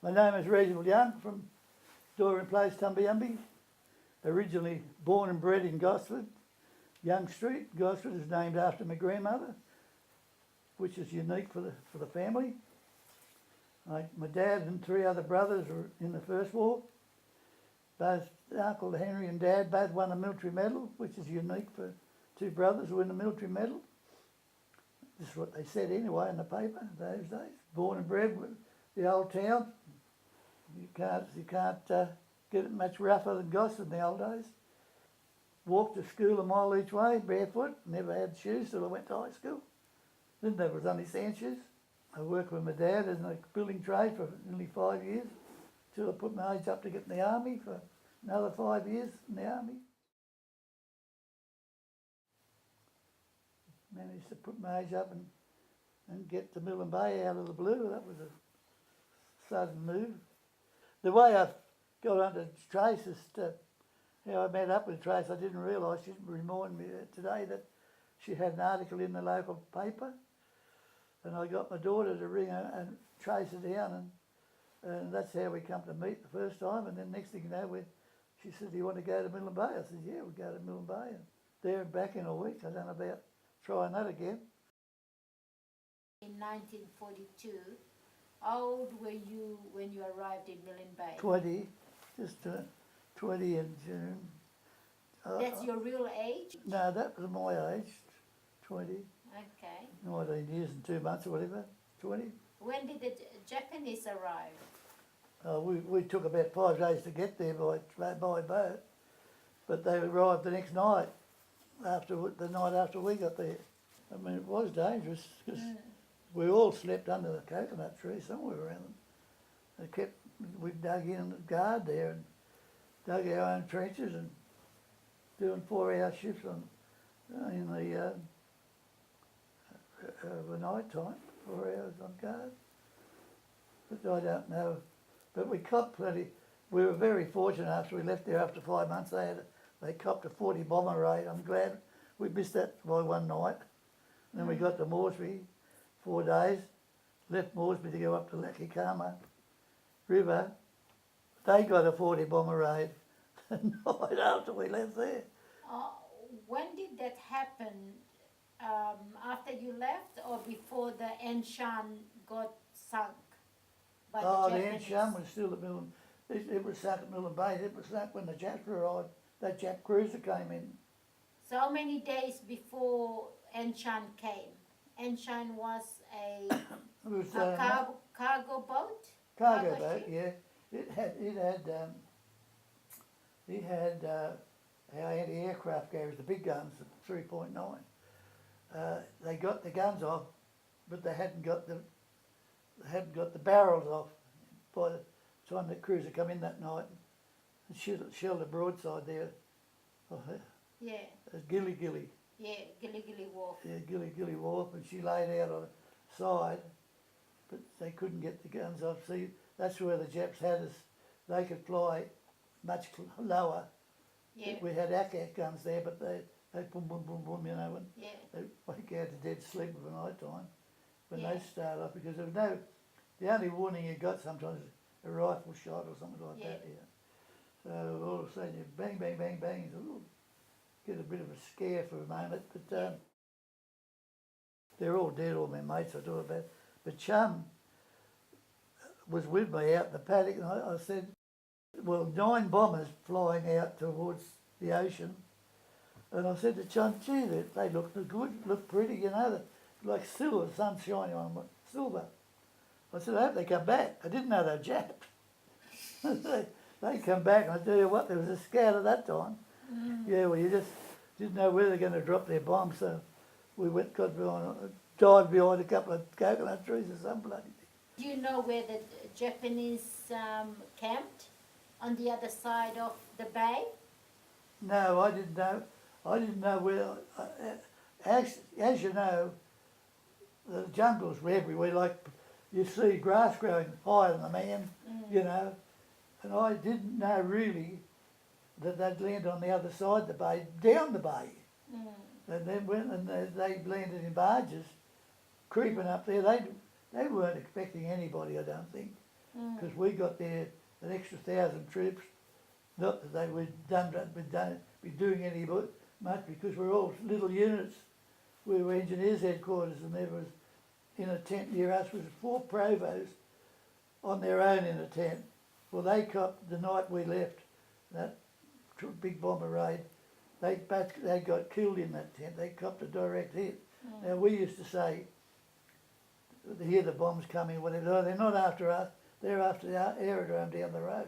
My name is Reg Young from Doran Place, Tumbyumby. Originally born and bred in Gosford. Young Street, Gosford, is named after my grandmother, which is unique for the family. My dad and three other brothers were in the First War. Both Uncle Henry and Dad both won a military medal, which is unique for two brothers who win a military medal. This is what they said anyway in the paper those days. Born and bred with the old town. You can't get it much rougher than Gosford in the old days. Walked to school a mile each way, barefoot. Never had shoes till I went to high school. Then there was only sand shoes. I worked with my dad in a building trade for nearly 5 years, till I put my age up to get in the army for another 5 years in the army. Managed to put my age up and get to Millen Bay out of the blue. That was a sudden move. The way I got under Trace is how I met up with Trace. I didn't realise, she didn't remind me today that she had an article in the local paper, and I got my daughter to ring her and trace her down, and that's how we come to meet the first time. And then next thing you know, she said, "Do you want to go to Millen Bay?" I said, "Yeah, we'll go to Millen Bay." And there and back in a week. I don't know about trying that again. In 1942, how old were you when you arrived in Millen Bay? 20, just 20 in June. That's your real age? No, that was my age, 20. Okay. 19 years and 2 months or whatever, 20. When did the Japanese arrive? We took about 5 days to get there by boat, but they arrived the next night, the night after we got there. I mean, it was dangerous because we all slept under the coconut tree somewhere around them. We dug in the guard there and dug our own trenches and doing 4-hour shifts in the night time, 4 hours on guard. But I don't know. But we copped plenty. We were very fortunate after we left there after 5 months. They copped a 40 bomber raid. I'm glad we missed that by one night. And then we got to Moresby, 4 days. Left Moresby to go up to Lakikama River. They got a 40 bomber raid the night after we left there. When did that happen? After you left or before the Enshan got sunk by the Japanese? The Enshan was still at Millen. It was sunk at Millen Bay. It was sunk when the Japs arrived. That Jap cruiser came in. So how many days before Enshan came? Enshan was a cargo boat? Cargo boat, yeah. It had our anti-aircraft carriers, the big guns, the 3.9. They got the guns off, but they hadn't got the barrels off by the time the cruiser come in that night and shelled a broadside there. Yeah. Gilly Gilly. Yeah, Gilly Gilly Wharf. Yeah, Gilly Gilly Wharf, and she laid out on the side, but they couldn't get the guns off. See, that's where the Japs had us. They could fly much lower. Yeah. We had ACAC guns there, but they boom, boom, boom, boom, you know, and Yeah. they wake out to dead sleep of the night time when Yeah. they start off, because there was the only warning you got sometimes is a rifle shot or something like that, yeah. So all of a sudden you bang, bang, bang, bang, you get a bit of a scare for a moment, but they're all dead, all my mates I do about. But Chum was with me out in the paddock, and I said, well, 9 bombers flying out towards the ocean. And I said to Chum, gee, they look good, look pretty, you know, like silver, sun shining on them, silver. I said, I hope they come back. I didn't know they were Japs. they come back, and I tell you what, there was a scout at that time. Yeah, well, you just didn't know where they're going to drop their bombs, so we dived behind a couple of coconut trees or some bloody thing. Do you know where the Japanese camped? On the other side of the bay? No, I didn't know. I didn't know where. As you know, the jungles were everywhere. Like you see grass growing higher than a man, you know. And I didn't know really that they'd land on the other side of the bay, down the bay. And then when they landed in barges, creeping up there, they weren't expecting anybody, I don't think. because we got there an extra 1,000 troops. Not that they were be doing any much, because we're all little units. We were engineers headquarters, and there was in a tent near us was 4 provosts on their own in a tent. Well, they copped the night we left that big bomber raid. They got killed in that tent. They copped a direct hit. Now we used to say, they hear the bombs coming, whatever. Oh, they're not after us. They're after the aerodrome down the road.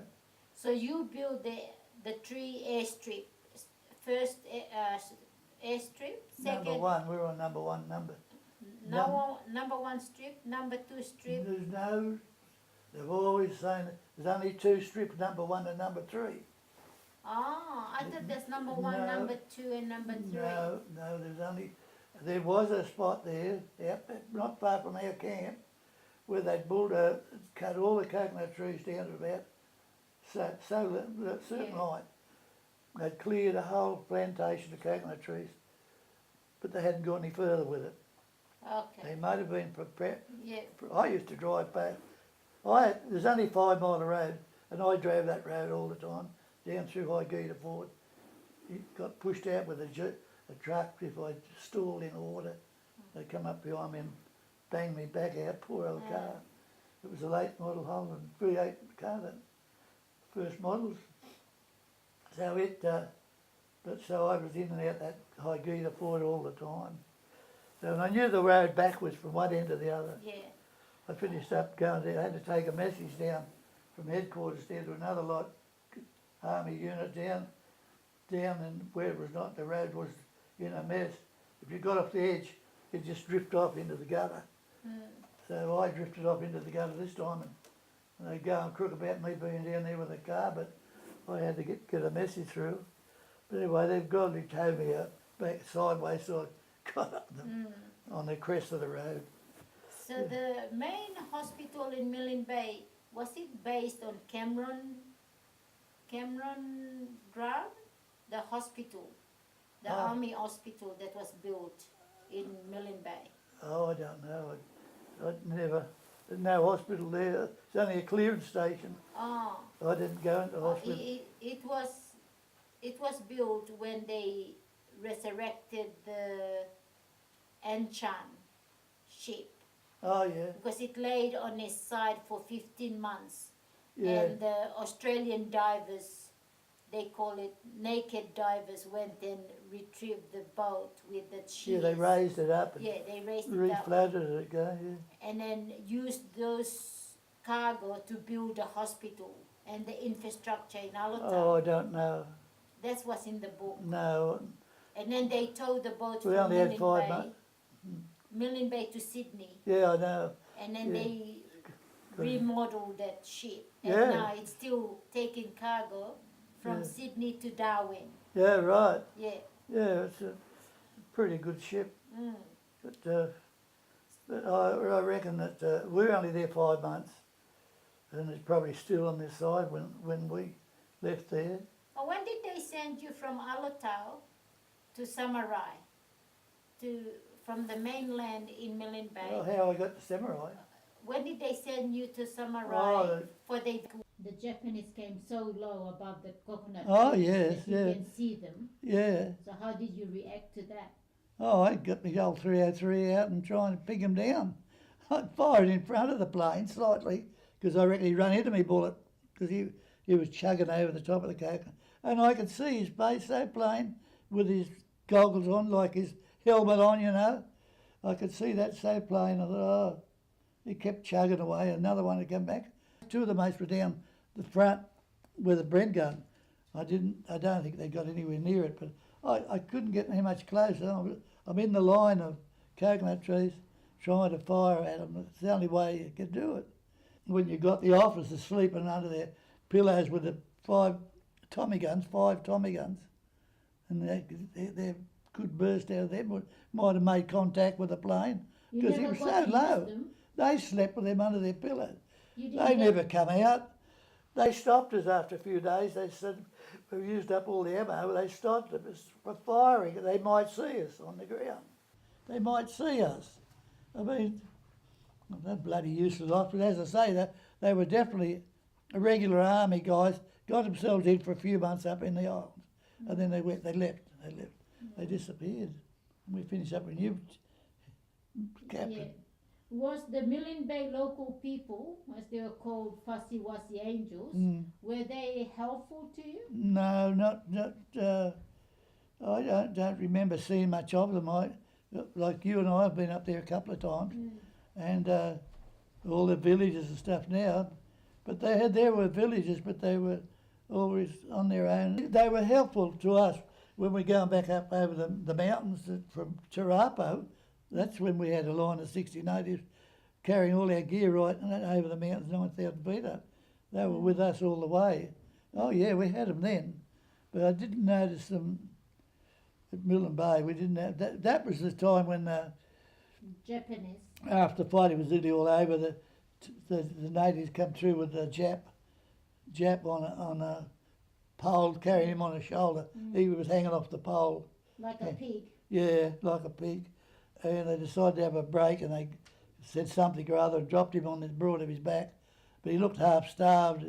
So you built the 3 airstrip. First airstrip, second. Number 1, we're on number 1 number. Number 1 strip, number 2 strip. There's no. They've always saying there's only 2 strips, number 1 and number 3. Oh, I thought there's number 1, No. number 2 and number 3. No, there was a spot there, not far from our camp, where they'd cut all the coconut trees down to about a certain height. They'd cleared a whole plantation of coconut trees, but they hadn't gone any further with it. Okay. They might have been prepared. Yeah. I used to drive back. There's only 5 mile of road, and I drove that road all the time, down through High Gita Ford. It got pushed out with a truck if I stalled in the water. They'd come up behind me and bang me back out, poor old car. It was a late model Holland V8 car, that first models. So so I was in and out that High Gita Ford all the time. So I knew the road backwards from one end to the other. Yeah. I finished up going there. I had to take a message down from headquarters down to another lot, army unit down and where it was not, the road was in a mess. If you got off the edge, it just drifted off into the gutter. So I drifted off into the gutter this time, and they go and crook about me being down there with a car, but I had to get a message through. But anyway, they've godly towed me up back sideways, so I got up them on the crest of the road. So the main hospital in Milne Bay, was it based on Cameron ground? The hospital, the army hospital that was built in Milne Bay. Oh, I don't know. There's no hospital there. It's only a clearance station. Oh. I didn't go into hospital. It was built when they resurrected the Anshan ship. Oh, yeah. Because it laid on its side for 15 months. Yeah. And the Australian divers, they call it naked divers, went and retrieved the boat with the sheets. Yeah, they raised it up and they raised it up. reflatted it again, yeah. And then used those cargo to build a hospital and the infrastructure in Alota. Oh, I don't know. That's what's in the book. No. And then they towed the boat We from only had Milne 5 Bay, months. Milne Bay to Sydney. Yeah, I know. And then Yeah. they remodeled that ship. And Yeah. now it's still taking cargo from Yeah. Sydney to Darwin. Yeah, right. Yeah. Yeah, it's a pretty good ship. Mm. But I reckon that we're only there 5 months, and it's probably still on this side when we left there. Oh, when did they send you from Alotau to Samarai? From the mainland in Milne Bay? Oh, how I got to Samurai. When did they send you to Samarai? Oh, The Japanese came so low above the coconut Oh, trees yes, that you yeah. can see them. yeah. So how did you react to that? Oh, I got my old 303 out and try and pick him down. I fired in front of the plane slightly because I reckon he run into me bullet because he was chugging over the top of the coconut. And I could see his base so plain with his goggles on, like his helmet on, you know. I could see that so plain. I thought, oh, he kept chugging away. Another one had come back. 2 of the mates were down the front with a Brent gun. I don't think they got anywhere near it, but I couldn't get any much closer. I'm in the line of coconut trees trying to fire at them. It's the only way you could do it. When you got the officers sleeping under their pillows with the 5 Tommy guns, and they could burst out of them, might have made contact with the plane You because he never was got so to use low. them? They slept with them under their pillows. You didn't They get- never come out. They stopped us after a few days. They said, we've used up all the ammo. They stopped us for firing. They might see us on the ground. They might see us. I mean, they're bloody useless officers. As I say, they were definitely regular army guys, got themselves in for a few months up in the islands, and then they left. They disappeared. And we finished up with new captain. Yeah. Was the Milne Bay local people, as they were called, Fussy Wussy Angels, were they helpful to you? No, not. I don't remember seeing much of them. Like you and I have been up there a couple of times, and all the villages and stuff now. But there were villages, but they were always on their own. They were helpful to us when we're going back up over the mountains from Tarapo. That's when we had a line of 60 natives carrying all our gear right over the mountains, 9,000 feet up. They were with us all the way. Oh yeah, we had them then, but I didn't notice them at Milne Bay. We didn't have that. That was the time when Japanese. after the fighting was nearly all over, the natives come through with the Jap on a pole, carrying him on a shoulder. He was hanging off the pole. Like a pig. Yeah, like a pig. And they decided to have a break, and they said something or other, and dropped him on the broad of his back. But he looked half starved.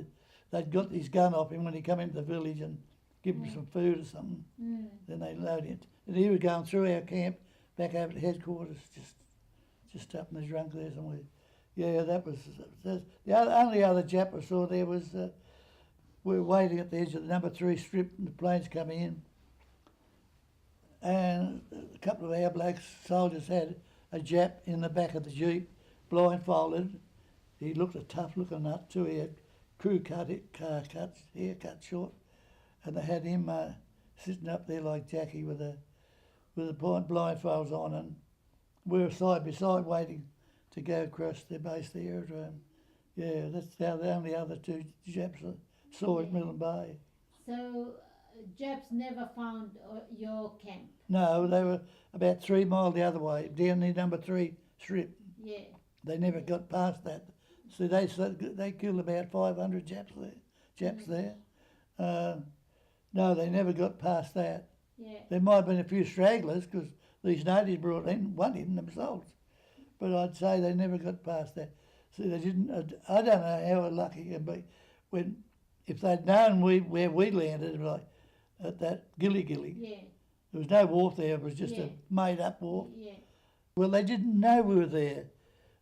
They'd got his gun off him when he come into the village and give him some food or something. Then they loaded it. And he was going through our camp back over to headquarters, just up in the drunk there somewhere. Yeah, that was the only other Jap I saw there was we were waiting at the edge of the number 3 strip, and the planes come in. And a couple of our blokes soldiers had a Jap in the back of the Jeep, blindfolded. He looked a tough looking nut too. He had crew haircut short, and they had him sitting up there like Jackie with the blindfolds on, and we were side by side waiting to go across their base, the aerodrome. Yeah, that's how the only other 2 Japs I saw at Milne Bay. So Japs never found your camp? No, they were about 3 miles the other way, down the number 3 strip. Yeah. They never got past that. So they killed about 500 Japs there. No, they never got past that. Yeah. There might have been a few stragglers because these natives brought one in themselves. But I'd say they never got past that. See, they didn't. I don't know how lucky it can be. If they'd known where we landed, like at that Gilly. Yeah. There was no wharf there. It was just a made-up wharf. Yeah. Well, they didn't know we were there.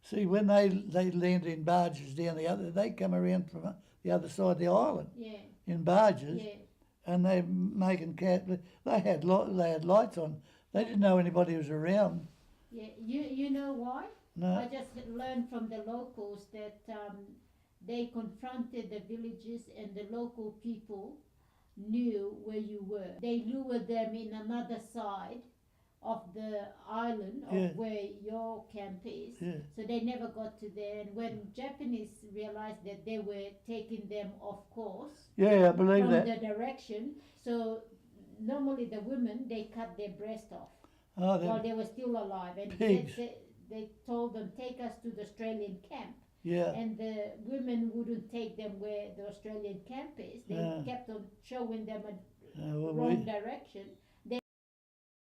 See, when they landed in barges down they come around from the other side of the island in barges, and they making they had lights on. They didn't know anybody was around. Yeah, you know why? No. I just learned from the locals that they confronted the villages, and the local people knew where you were. They lured them in another side of the island of where your camp is. Yeah. So they never got to there. And when Japanese realized that they were taking them off course Yeah, I believe from that. the direction, so normally the women, they cut their breast off Oh, while they were still alive. And pigs. they told them, take us to the Australian camp. Yeah. And the women wouldn't take them where the Australian camp is. They kept on showing them a wrong direction.